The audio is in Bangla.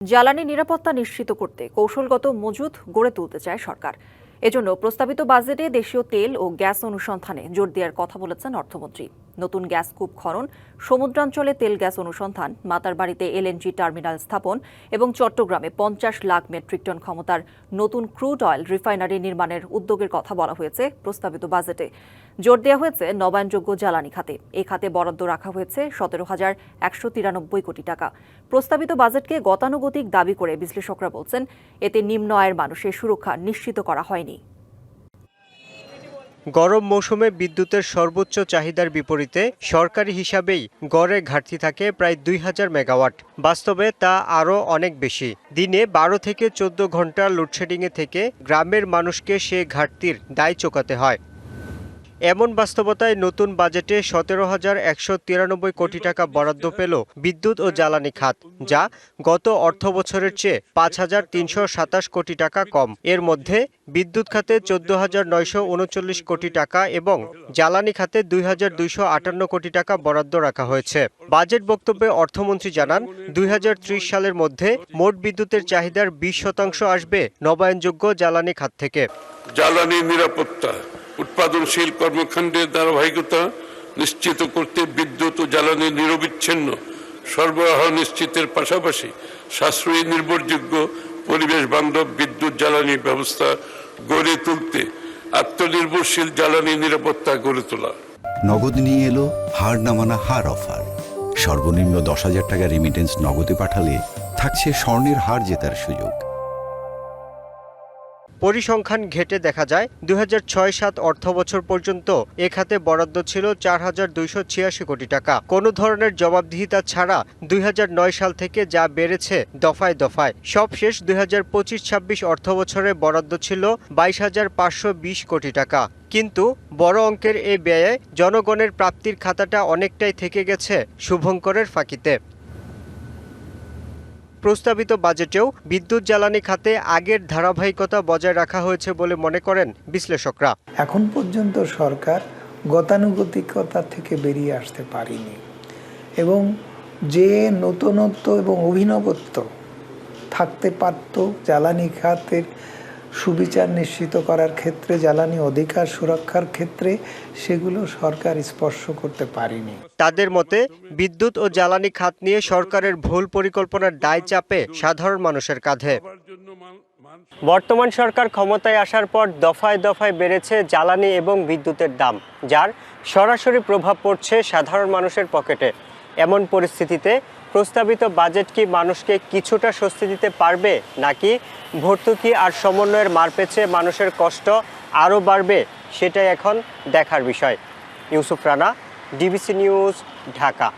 জ্বালানি নিরাপত্তা নিশ্চিত করতে কৌশলগত মজুত গড়ে তুলতে চায় সরকার। এজন্য প্রস্তাবিত বাজেটে দেশীয় তেল ও গ্যাস অনুসন্ধানে জোর দেওয়ার কথা বলেছেন অর্থমন্ত্রী। নতুন গ্যাস কূপ খনন, সমুদ্রাঞ্চলে তেল গ্যাস অনুসন্ধান, মাতারবাড়িতে এলএনজি টার্মিনাল স্থাপন এবং চট্টগ্রামে ৫০ লাখ মেট্রিক টন ক্ষমতার নতুন ক্রুড অয়েল রিফাইনারি নির্মাণের উদ্যোগের কথা বলা হয়েছে প্রস্তাবিত বাজেটে। জোর দেওয়া হয়েছে নবায়নযোগ্য জ্বালানি খাতে। এই খাতে বরাদ্দ রাখা হয়েছে ১৭,১৯৩ কোটি টাকা। প্রস্তাবিত বাজেটকে গতানুগতিক দাবি করে বিশ্লেষকরা বলছেন, এতে নিম্ন আয়ের মানুষের সুরক্ষা নিশ্চিত করা হয়নি। গরম মৌসুমে বিদ্যুতের সর্বোচ্চ চাহিদার বিপরীতে সরকারি হিসাবেই গড়ে ঘাটতি থাকে প্রায় ২,০০০ মেগাওয়াট। বাস্তবে তা আরও অনেক বেশি। দিনে ১২ থেকে ১৪ ঘন্টা লোডশেডিংয়ে থেকে গ্রামের মানুষকে সে ঘাটতির দায় চোকাতে হয়। এমন বাস্তবতায় নতুন বাজেটে ১৭,১৯৩ কোটি টাকা বরাদ্দ পেল বিদ্যুৎ ও জ্বালানি খাত, যা গত অর্থবছরের চেয়ে ৫,৩২৭ কোটি টাকা কম। এর মধ্যে বিদ্যুৎ খাতে ১৪,৯৩৯ কোটি টাকা এবং জ্বালানি খাতে ২,২৫৮ কোটি টাকা বরাদ্দ রাখা হয়েছে। বাজেট বক্তব্যে অর্থমন্ত্রী জানান, ২০৩০ সালের মধ্যে মোট বিদ্যুতের চাহিদার ২০% আসবে নবায়নযোগ্য জ্বালানি খাত থেকে। জ্বালানি নিরাপত্তা, উৎপাদনশীল কর্মকাণ্ডের ধারাবাহিকতা নিশ্চিত করতে বিদ্যুৎ ও জ্বালানি নিরবিচ্ছিন্ন সরবরাহ নিশ্চিতের পাশাপাশি সাশ্রয়ী, নির্ভরযোগ্য, পরিবেশ বান্ধব বিদ্যুৎ জ্বালানি ব্যবস্থা গড়ে তুলতে আত্মনির্ভরশীল জ্বালানি নিরাপত্তা গড়ে তোলা। নগদ নিয়ে এলো হার না মানা হার অফার। সর্বনিম্ন ১০,০০০ টাকা রেমিটেন্স নগদে পাঠালে থাকছে স্বর্ণের হার জেতার সুযোগ। পরিসংখ্যান ঘেটে দেখা যায় ২০০৬-৭ অর্থবছর পর্যন্ত এ খাতে বরাদ্দ ছিল ৪,২৮৬ কোটি টাকা। কোনো ধরনের জবাবদিহিতা ছাড়া ২০০৯ সাল থেকে যা বেড়েছে দফায় দফায়। সবশেষ ২০২৫-২৬ অর্থবছরে বরাদ্দ ছিল ২২,৫২০ কোটি টাকা। কিন্তু বড় অঙ্কের এ ব্যয়ে জনগণের প্রাপ্তির খাতাটা অনেকটাই থেকে গেছে শুভঙ্করের ফাঁকিতে। প্রস্তাবিত বাজেটেও বিদ্যুৎ জ্বালানি খাতে আগের ধারাবাহিকতা বজায় রাখা হয়েছে বলে মনে করেন বিশ্লেষকরা। এখন পর্যন্ত সরকার গতানুগতিকতা থেকে বেরিয়ে আসতে পারেনি এবং যে নতুনত্ব এবং অভিনবত্ব থাকতে পারত জ্বালানি খাতের সুবিচার নিশ্চিত করার ক্ষেত্রে, জ্বালানি অধিকার সুরক্ষার ক্ষেত্রে, সেগুলো সরকার স্পর্শ করতে পারেনি। তাদের মতে বিদ্যুৎ ও জ্বালানি খাত নিয়ে সরকারের ভুল পরিকল্পনার দায় চাপে সাধারণ মানুষের কাঁধে। বর্তমান সরকার ক্ষমতায় আসার পর দফায় দফায় বেড়েছে জ্বালানি এবং বিদ্যুতের দাম, যার সরাসরি প্রভাব পড়ছে সাধারণ মানুষের পকেটে। এমন পরিস্থিতিতে প্রস্তাবিত বাজেট কি মানুষকে কিছুটা স্বস্তি দিতে পারবে, নাকি ভর্তুকি আর সমন্বয়ের মারপেচে মানুষের কষ্ট আরও বাড়বে, সেটাই এখন দেখার বিষয়। Yusuf Rana, DBC news, Dhaka.